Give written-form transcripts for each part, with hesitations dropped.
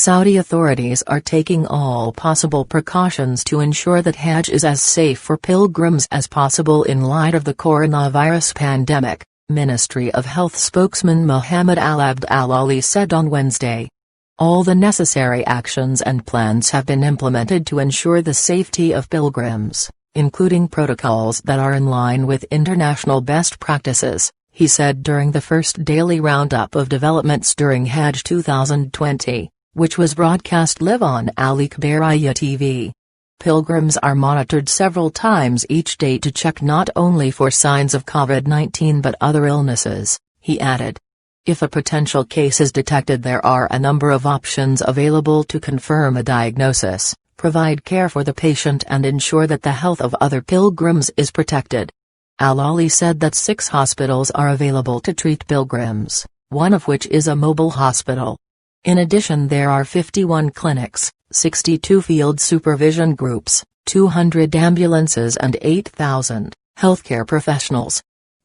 Saudi authorities are taking all possible precautions to ensure that Hajj is as safe for pilgrims as possible in light of the coronavirus pandemic, Ministry of Health spokesman Mohammed Al-Abd Al-Ali said on Wednesday. All the necessary actions and plans have been implemented to ensure the safety of pilgrims, including protocols that are in line with international best practices, he said during the first daily roundup of developments during Hajj 2020. Which was broadcast live on Al Akhbariyya TV. Pilgrims are monitored several times each day to check not only for signs of COVID-19 but other illnesses, he added. If a potential case is detected, there are a number of options available to confirm a diagnosis, provide care for the patient and ensure that the health of other pilgrims is protected. Al-Ali said that 6 hospitals are available to treat pilgrims, one of which is a mobile hospital. In addition, there are 51 clinics, 62 field supervision groups, 200 ambulances and 8,000 healthcare professionals.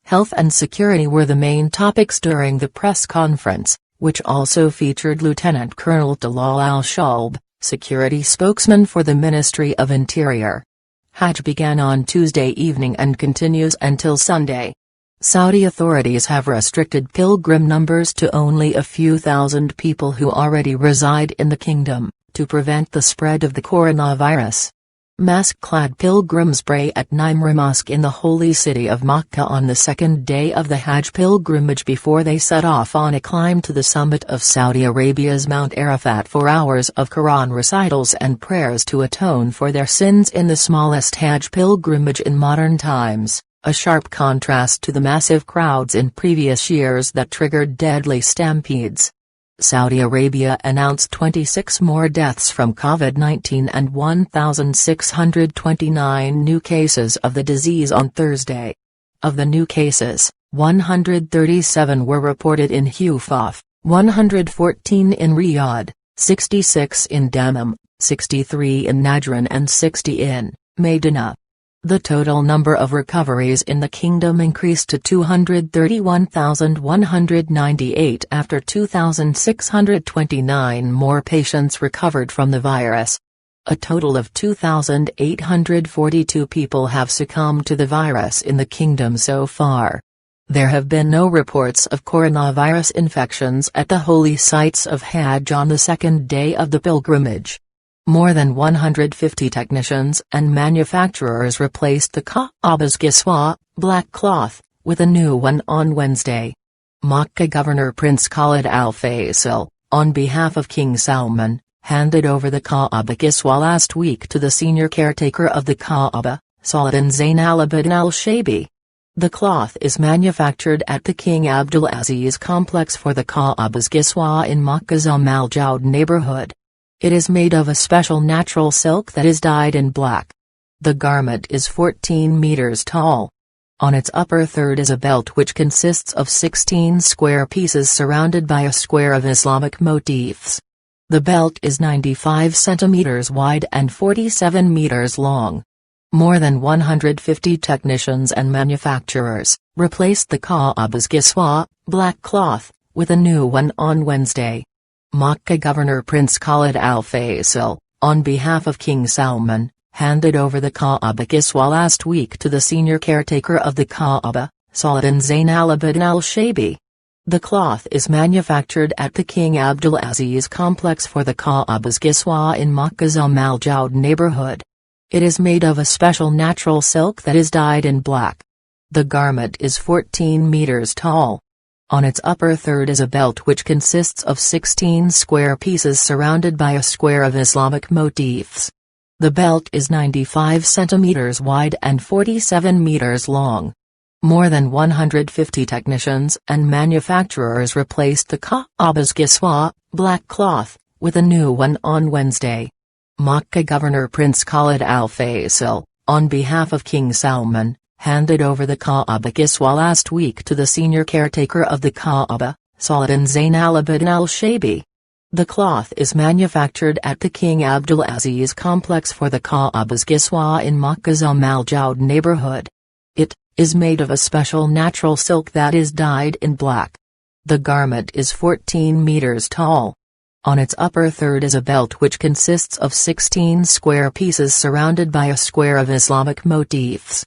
Health and security were the main topics during the press conference, which also featured Lieutenant Colonel Talal Al-Shalb, security spokesman for the Ministry of Interior. Hajj began on Tuesday evening and continues until Sunday. Saudi authorities have restricted pilgrim numbers to only a few thousand people who already reside in the kingdom, to prevent the spread of the coronavirus. Mask-clad pilgrims pray at Nimra Mosque in the holy city of Makkah on the second day of the Hajj pilgrimage before they set off on a climb to the summit of Saudi Arabia's Mount Arafat for hours of Quran recitals and prayers to atone for their sins in the smallest Hajj pilgrimage in modern times. A sharp contrast to the massive crowds in previous years that triggered deadly stampedes. Saudi Arabia announced 26 more deaths from COVID-19 and 1,629 new cases of the disease on Thursday. Of the new cases, 137 were reported in Hufaf, 114 in Riyadh, 66 in Dammam, 63 in Najran and 60 in Medina. The total number of recoveries in the kingdom increased to 231,198 after 2,629 more patients recovered from the virus. A total of 2,842 people have succumbed to the virus in the kingdom so far. There have been no reports of coronavirus infections at the holy sites of Hajj on the second day of the pilgrimage. More than 150 technicians and manufacturers replaced the Ka'ba's Kiswa, black cloth, with a new one on Wednesday. Makkah Governor Prince Khalid Al Faisal, on behalf of King Salman, handed over the Ka'ba Kiswa last week to the senior caretaker of the Ka'ba, Sultan Zain al-Abidin al-Shaybi. The cloth is manufactured at the King Abdul Aziz complex for the Ka'ba's Kiswa in Makkah's Al-Joud neighborhood. It is made of a special natural silk that is dyed in black. The garment is 14 meters tall. On its upper third is a belt which consists of 16 square pieces surrounded by a square of Islamic motifs. The belt is 95 centimeters wide and 47 meters long. More than 150 technicians and manufacturers replaced the Ka'ba's Kiswa, black cloth, with a new one on Wednesday. Makkah Governor Prince Khalid Al Faisal, on behalf of King Salman, handed over the Ka'ba Kiswa last week to the senior caretaker of the Ka'ba, Sultan Zain al-Abidin al-Shaybi. The cloth is manufactured at the King Abdul Aziz complex for the Ka'ba's Kiswa in Makkah's Al-Joud neighborhood. It is made of a special natural silk that is dyed in black. The garment is 14 meters tall. On its upper third is a belt which consists of 16 square pieces surrounded by a square of Islamic motifs. The belt is 95 centimeters wide and 47 meters long. More than 150 technicians and manufacturers replaced the Ka'ba's Kiswa, black cloth, with a new one on Wednesday. Makkah Governor Prince Khalid Al Faisal, on behalf of King Salman, handed over the Ka'ba Kiswa last week to the senior caretaker of the Ka'ba, Sultan Zain al-Abidin al-Shaybi. The cloth is manufactured at the King Abdul Aziz complex for the Ka'ba's Kiswa in Makkah's Al-Joud neighborhood. It is made of a special natural silk that is dyed in black. The garment is 14 meters tall. On its upper third is a belt which consists of 16 square pieces surrounded by a square of Islamic motifs.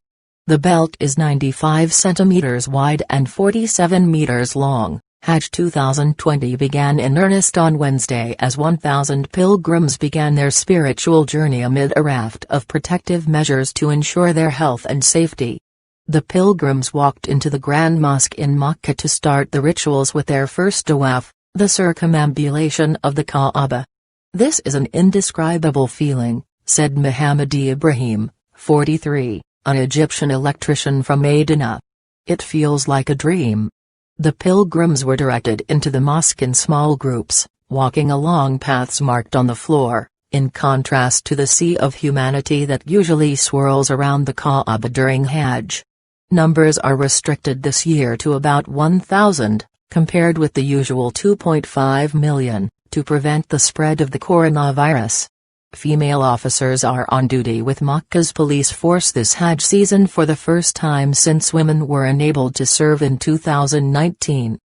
The belt is 95 centimeters wide and 47 meters long. Hajj 2020 began in earnest on Wednesday as 1,000 pilgrims began their spiritual journey amid a raft of protective measures to ensure their health and safety. The pilgrims walked into the Grand Mosque in Makkah to start the rituals with their first tawaf, the circumambulation of the Kaaba. "This is an indescribable feeling," said Muhammad Ibrahim, 43, an Egyptian electrician from Medina. "It feels like a dream." The pilgrims were directed into the mosque in small groups, walking along paths marked on the floor, in contrast to the sea of humanity that usually swirls around the Kaaba during Hajj. Numbers are restricted this year to about 1,000, compared with the usual 2.5 million, to prevent the spread of the coronavirus. Female officers are on duty with Makkah's police force this Hajj season for the first time since women were enabled to serve in 2019.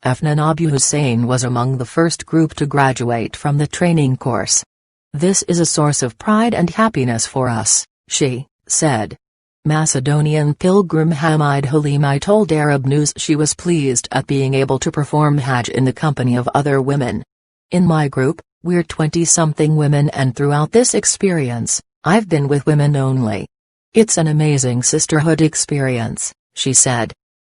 Afnan Abu Hussein was among the first group to graduate from the training course. "This is a source of pride and happiness for us," she said. Macedonian pilgrim Hamid Halimi told Arab News she was pleased at being able to perform Hajj in the company of other women. "In my group, we're 20-something women, and throughout this experience, I've been with women only. It's an amazing sisterhood experience," she said.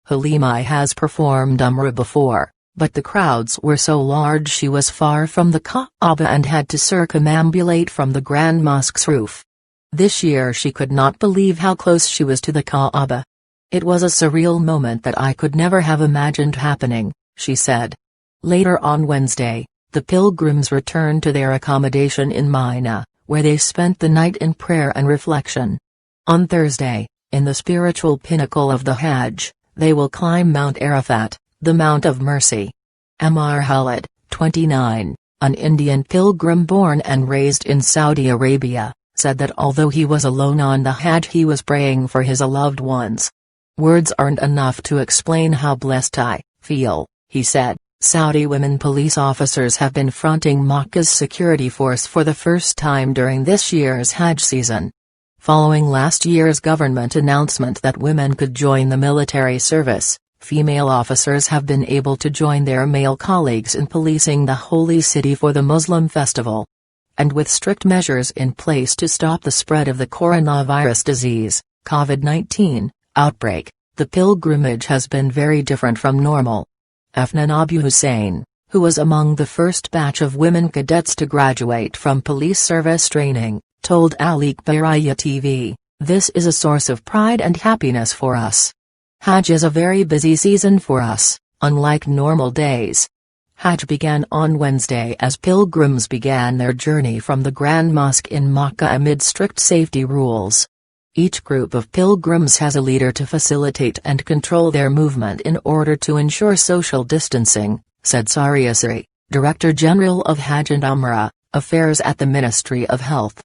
Halimi has performed Umrah before, but the crowds were so large she was far from the Kaaba and had to circumambulate from the Grand Mosque's roof. This year she could not believe how close she was to the Kaaba. "It was a surreal moment that I could never have imagined happening," she said. Later on Wednesday, the pilgrims returned to their accommodation in Mina, where they spent the night in prayer and reflection. On Thursday, in the spiritual pinnacle of the Hajj, they will climb Mount Arafat, the Mount of Mercy. Amar Khalid, 29, an Indian pilgrim born and raised in Saudi Arabia, said that although he was alone on the Hajj he was praying for his loved ones. "Words aren't enough to explain how blessed I feel," he said. Saudi women police officers have been fronting Makkah's security force for the first time during this year's Hajj season. Following last year's government announcement that women could join the military service, female officers have been able to join their male colleagues in policing the holy city for the Muslim festival. And with strict measures in place to stop the spread of the coronavirus disease, COVID-19, outbreak, the pilgrimage has been very different from normal. Afnan Abu Hussein, who was among the first batch of women cadets to graduate from police service training, told Al Ikhbariyya TV, "This is a source of pride and happiness for us. Hajj is a very busy season for us, unlike normal days." Hajj began on Wednesday as pilgrims began their journey from the Grand Mosque in Makkah amid strict safety rules. Each group of pilgrims has a leader to facilitate and control their movement in order to ensure social distancing, said Sari Asri, Director General of Hajj and Umrah Affairs at the Ministry of Health.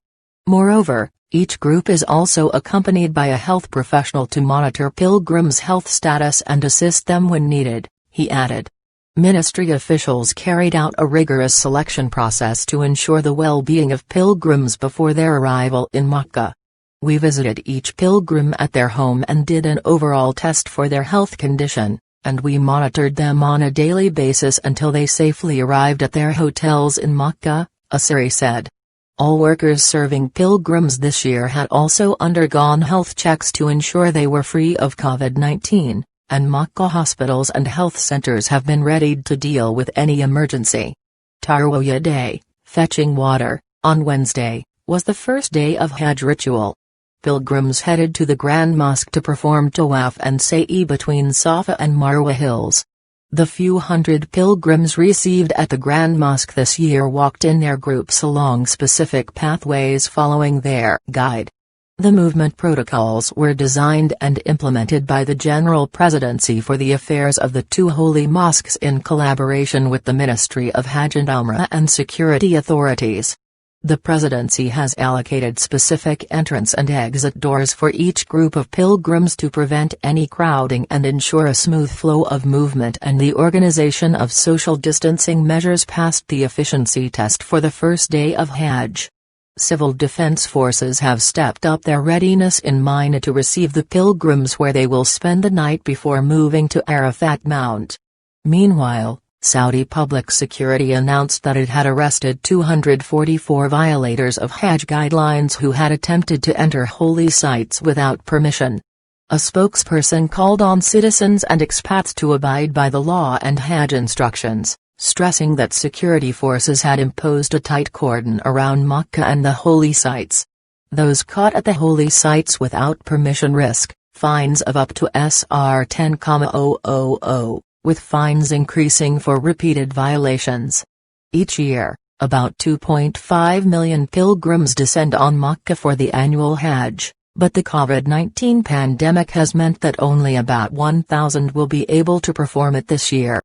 Moreover, each group is also accompanied by a health professional to monitor pilgrims' health status and assist them when needed, he added. Ministry officials carried out a rigorous selection process to ensure the well-being of pilgrims before their arrival in Makkah. We visited each pilgrim at their home and did an overall test for their health condition, and we monitored them on a daily basis until they safely arrived at their hotels in Makkah, Asiri said. All workers serving pilgrims this year had also undergone health checks to ensure they were free of COVID-19, and Makkah hospitals and health centers have been readied to deal with any emergency. Tarwiyah Day, fetching water, on Wednesday, was the first day of Hajj ritual. Pilgrims headed to the Grand Mosque to perform tawaf and sa'i between Safa and Marwa hills. The few hundred pilgrims received at the Grand Mosque this year walked in their groups along specific pathways following their guide. The movement protocols were designed and implemented by the General Presidency for the Affairs of the two holy mosques in collaboration with the Ministry of Hajj and Umrah and security authorities. The presidency has allocated specific entrance and exit doors for each group of pilgrims to prevent any crowding and ensure a smooth flow of movement, and the organization of social distancing measures passed the efficiency test for the first day of Hajj. Civil defense forces have stepped up their readiness in Mina to receive the pilgrims, where they will spend the night before moving to Arafat Mount. Meanwhile, Saudi public security announced that it had arrested 244 violators of Hajj guidelines who had attempted to enter holy sites without permission. A spokesperson called on citizens and expats to abide by the law and Hajj instructions, stressing that security forces had imposed a tight cordon around Mecca and the holy sites. Those caught at the holy sites without permission risk fines of up to SR 10,000, with fines increasing for repeated violations. Each year, about 2.5 million pilgrims descend on Mecca for the annual Hajj, but the COVID-19 pandemic has meant that only about 1,000 will be able to perform it this year.